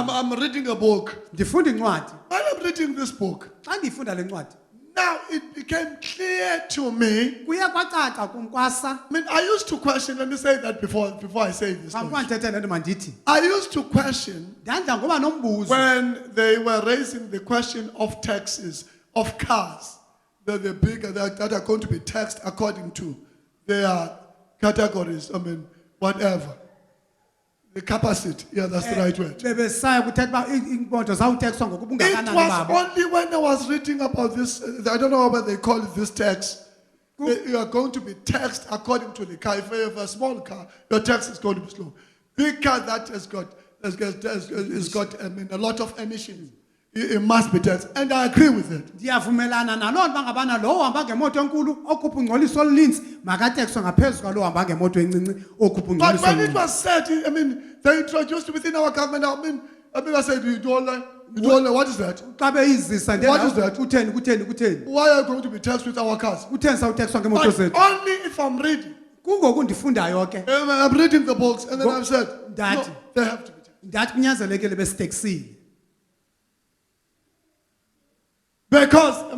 I'm reading a book. Ndifunda incwadi. While I'm reading this book, Xa ndifunda le ncwadi, now it became clear to me. kuye kwacaca kum kwasa. I mean, I used to question, let me say that before I say this. Phambi koba ndithethe le nto mandithi. I used to question Ndandla ngoba nombuzo. when they were raising the question of taxes, of cars, the bigger that are going to be taxed according to their categories, whatever. The capacity, yeah, that's the right word. Bebesaya kuthetha uba iimoto zawutekswa ngokuba It ungakanani was babo. only when I was reading about this, I don't know what they call it, this tax. You are going to be taxed according to the car. If you have a small car, your tax is going to be slow. Big car that has got a lot of emissions, it must be taxed. And I agree with it. Ndiyavumelana naloo nto ngabana lo uhamba ngemoto enkulu okhupha ungcoliso oluninzi makatekswe ngaphezu kwalo uhamba ngemoto encinci okhupha But ungcoliso when it oluninzi. was said, they introduced within our government, I said, you don't know, what is that? Xa beyizisa What is that? kutheni Why are you going to be taxed with our cars? kutheni sawutekswa ngeemoto But zethu. only if I'm reading. Kungoku ndifundayo ke And I'm reading the books, and then I've said, no, Daddy. they have to be taxed. ndathi kunyanzelekile besiteksile. Because,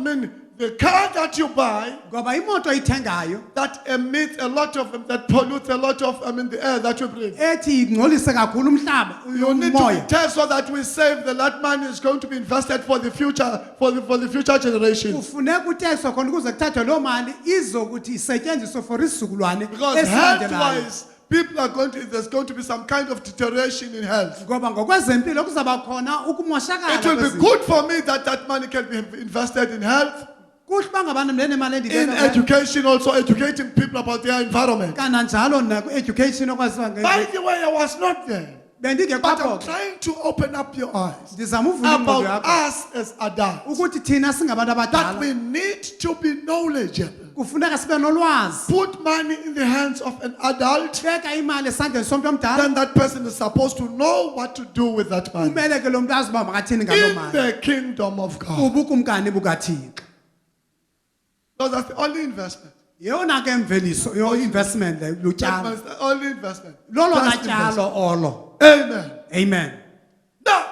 the car that you buy, Ngoba imoto oyithengayo that emits a lot of, that pollutes a lot of, the air that you breathe. ethi ingcolise kakhulu umhlaba You need to be umoya. taxed so that we save that money is going to be invested for the future, for the future generations. Kufuneka utekswa khona ukuze kuthathwe loo mali izokuthi isetyenziswe for isizukulwane Because esilandelayo. health-wise, there's going to be some kind of deterioration in health. Ngoba ngokwezempilo kuzaba khona ukumoshakala. It will be kwezinto. good for me that money can be invested in health, Kuhle uba ngabana ndinemali in endibeka education, also educating people about their environment. kananjalo naku-education okwaziwa By the way, I was not there, but I'm bendingekapho trying to open up your eyes ndizama uvula ingqondo about yakho us as adults, ukuthi thina singabantu that abadala we need to be knowledgeable. kufuneka sibe nolwazi. Put money in the hands of an adult, Beka imali esandleni somntu omdala then that person is supposed to know what to do with that money. kumele ke lo mntu azi uba makathini ngaloo In mali the kingdom of God. ubukumkani bukathixo. Because that's the only investment. Yeyona ke mveliso investment le lutyalo That's the only investment. lolona That's tyalo investment. olo. Amen. Amen. Now,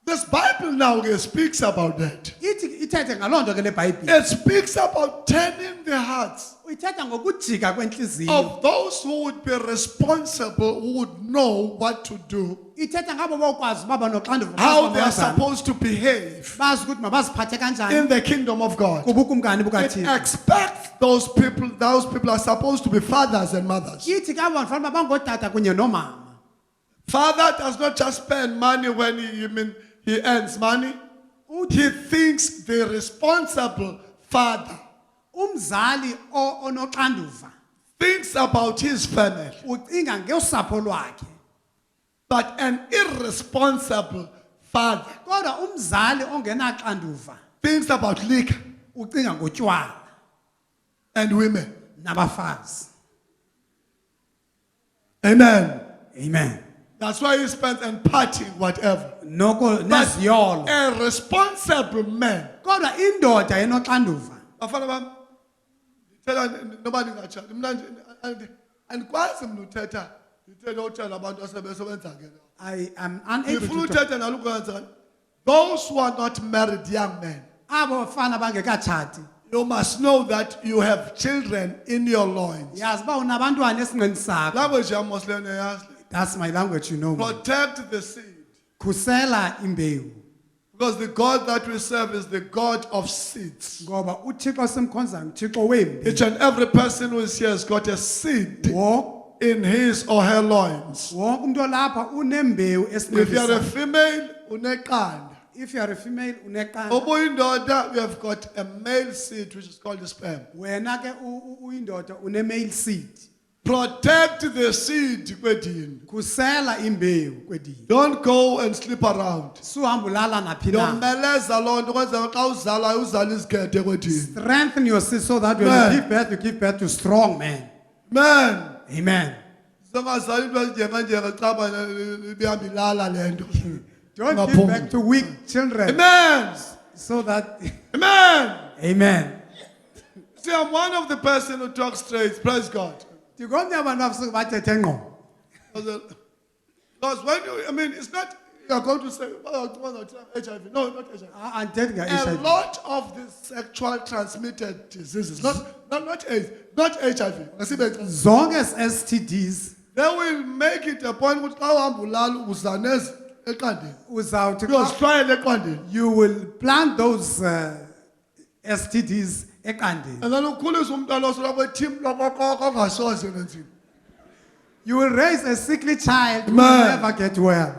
this Bible now speaks about that. Ithi ithethe ngaloo nto ke le Bhayibhile. It speaks about turning the hearts Ithetha ngokujika kwentliziyo. of those who would be responsible, who would know what to do, Ithetha ngabo bokwazi baba noxanduva how they are bazibona supposed to behave bazi ukuthi mabaziphathe kanjani in the kingdom of God. kubukumkani It bukathixo. expects those people are supposed to be fathers and mothers. Ithi ke abo bantu fanele uba bangootata kunye noomama. Father does not just spend money when he earns money. He thinks the responsible father Umzali onoxanduva thinks about his family. ucinga ngosapho lwakhe. But an irresponsible father Kodwa umzali ongenaxanduva thinks about liquor ucinga ngotywala and women. nabafazi. Amen. Amen. That's why he spends and partying, whatever. Noko But neziyolo. a responsible man. Kodwa indoda enoxanduva Bafana bami, ndithela nobani ngatshani. Mina andikwazi mna uthetha ndithele utshela abantu asebesebenza ke. I am unable Ngifuna to talk. uthetha nalo ukwenza. Those who are not married young men, Abo bafana bangekatshati you must know that you have children in your loins. yazi uba unabantwana esinqeni sakho. Language yamos lena yazi. That's my language, you know. Protect the seed. Khusela imbewu Because the God that we serve is the God of seeds. ngoba uThixo simkhonzayo uThixo wembewu. Each and every person who is here has got a seed Wonke in his or her loins. umuntu olapha unembewu If you are a esinqeni. female, uneqanda. If you are a female uneqanda. Obuyindoda, we have got a male seed which is called the sperm. Wena ke uyindoda une-male seed. Protect the seed kwedini. Khusela imbewu kwedini. Don't go and sleep around. Suhamba ulala naphi na. Yomeleza loo nto kwenzela xa uzalayo uzala izigede kwedini. Strengthen your seed so that when Amen. you give birth to strong men. Man. Amen. Singazali into ezinjenganjenge caba ibihamba ilala le nto. Don't give Ungaphumi. birth to weak children Amen. so that. Amen. Amen. See, I'm one of the person who talks straight. Praise God. Ndikomnye abantu abasuke bathethe ngqo. Because when you, it's not, You are going to say, oh, HIV. No, not HIV. andithethi A nga-HIV. lot of these sexual transmitted diseases, not AIDS, not HIV. Zonke ezi-STDs They will make it a point ukuthi xa uhamba ulala uzaneze eqandeni. uzawuthi xa- Uyozitshwayela eqandeni. you will plant those STDs eqandeni. And then ukhulisa umntwana osoloko ethim lokokoko ongasoze nenzima. You will raise a sickly child who will Man. never get well.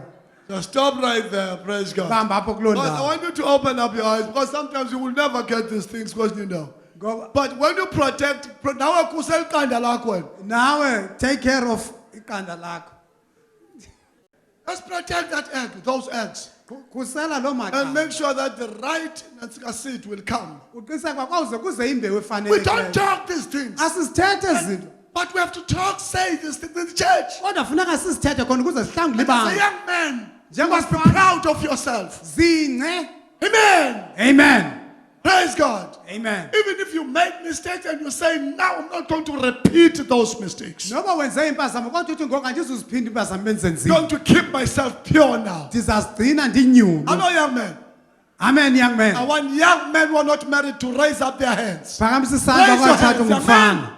Just stop right there, praise God. Bamba apho kuloo But I ndawo. want you to open up your eyes because sometimes you will never get these things because you know. Ngoba But when you protect, nawe khusela iqanda lakho wena. nawe take care of iqanda lakho. Let's protect that egg, those eggs. Khusela loo And maqanda. make sure that the right seed will come. Uqiniseke kwawuze kuze imbewu We don't efanelekileyo. talk these things. Asizithethe zinto. But we have to talk, say these things in the church. Kodwa funeka sizithethe khona ukuze sihlangule And as a ibandla. young man, you Njengoba must be sifana- proud of yourself. Zingce. Amen. Amen. Praise God. Amen. Even if you make mistakes and you say, now I'm not going to repeat those mistakes. Noba wenze impazamo kodwa uthi ngoku andizuziphinda impazamo I'm benzenzile. going to keep myself pure now. Ndizazigcina ndinyulu. Hello, young men. Amen, young I man. want young men who are not married to raise up their hands. Phakamisa isandla Raise your kwathatha hands, ngumfana.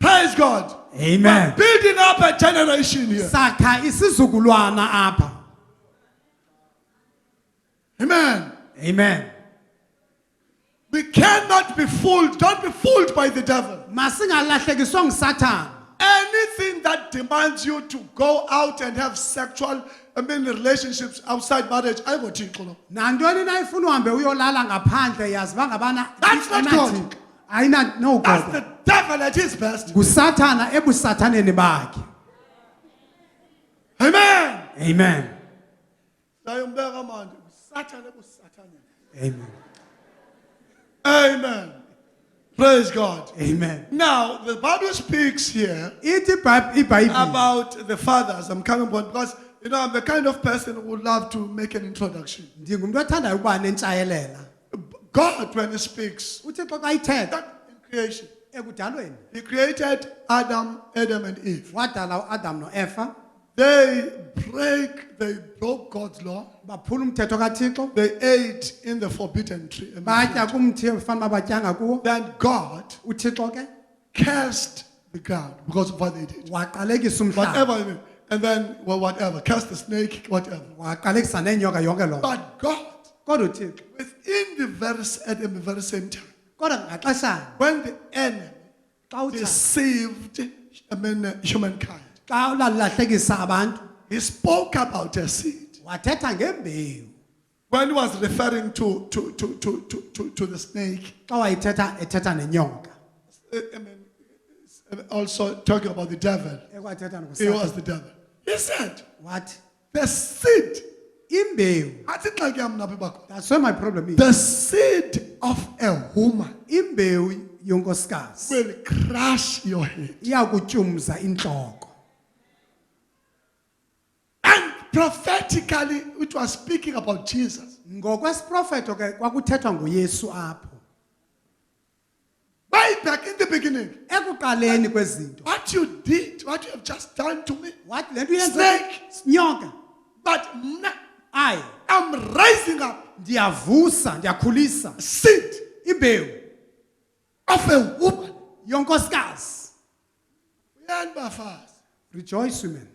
Praise God. Amen. Building up a generation here. Sakha isizukulwana apha. Amen. Amen. We cannot be fooled. Don't be fooled by the devil. Masingalahlekiswa nguSathana. Anything that demands you to go out and have sexual, relationships outside marriage, I will teach you. Nantoni na ifuna uhambe uyolala ngaphandle yazi bangabana That's not God. ayina no That's God. the devil at his best. NguSathana ebusathaneni bakhe. Amen. Amen. Sayombeka manje, Satan ebusathaneni. Amen. Amen. Praise God. Amen. Now, the Bible speaks here Ithi iBhayibhile about the fathers. I'm coming on because, I'm the kind of person who would love to make an introduction. ndingumuntu othandayo ukuba nentshayelela. God, when he speaks, uThixo xa ithetha that in creation, ekudalweni he created Adam and Eve. wadala uAdam noEva They broke God's law. baphula umthetho kaThixo They ate in the forbidden tree. batya kumthi efanele batyanga kuwo. Then God uThixo ke cursed the ground because of what they did. waqalekisa umhlaba Whatever, and then, whatever, cursed the snake, whatever. waqalekisa nenyoka yonke loo. But God, Kodwa uThixo at the very same time, kodwa ngaxeshanye when the enemy xa uthanda deceived, humankind, xa ulalahlekisa abantu he spoke about a seed. wathetha ngembewu When he was referring to the snake, xa wayithetha ethetha nenyoka also talking about the devil. ekwathetha He was nokuSathana the devil. He said, wathi the seed, imbewu. I think like I'm not people. That's where my problem is. The seed of a woman Imbewu yonkosikazi will crush your head. iyakutyumza intloko. And prophetically, it was speaking about Jesus. Ngokwesiprofeto ke kwakuthethwa nguYesu apho. Way back in the beginning, Ekuqaleni kwezinto. what you did, what you have just done to me, Wathi lento uyenze Snake. nyoka. but now Ayi, I'm rising up ndiyavusa, ndiyakhulisa seed imbewu of a woman. yonkosikazi. Uyani bafazi? Rejoice women.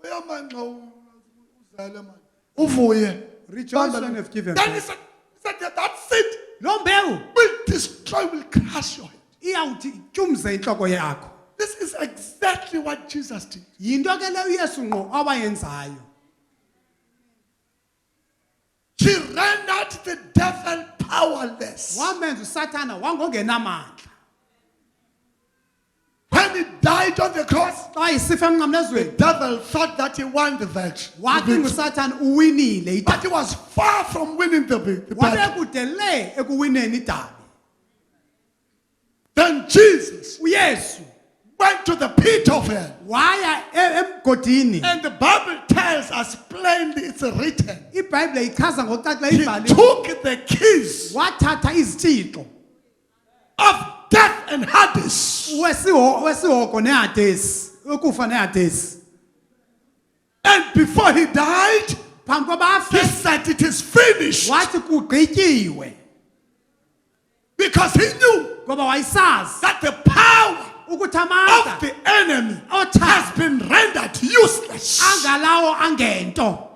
Uyamanxa uzale manje. Uvuye. Rejoice when you've given Then he birth. said that seed Lo mbewu will destroy, will crush your head. iyawuthi ityumze intloko yakho. This is exactly what Jesus did. Yinto ke le uYesu ngqo awayenzayo. He rendered the devil powerless. Wamenza uSathana wangongenamandla. When he died on the cross, Xa isifa the emnqamlezweni devil thought that he won the victory. wacinga uSathana uwinile But idabi. he was far from winning the battle. Wabekude le ekuwineni idabi. Then Jesus uYesu went to the pit of hell. waya emgodini. And the Bible tells us plainly, it's written. iBhayibhile ichaza ngokucacileyo He ibhaliwe. took the keys Wathatha izithixo of death and Hades wesihoko neHadesi, ukufa neHadesi. and before he died, phambi koba he afe said it is finished. wathi kugqityiwe Because he knew ngoba wayesazi that the power ukuthi of amandla the enemy othando has been rendered useless. angalawo angento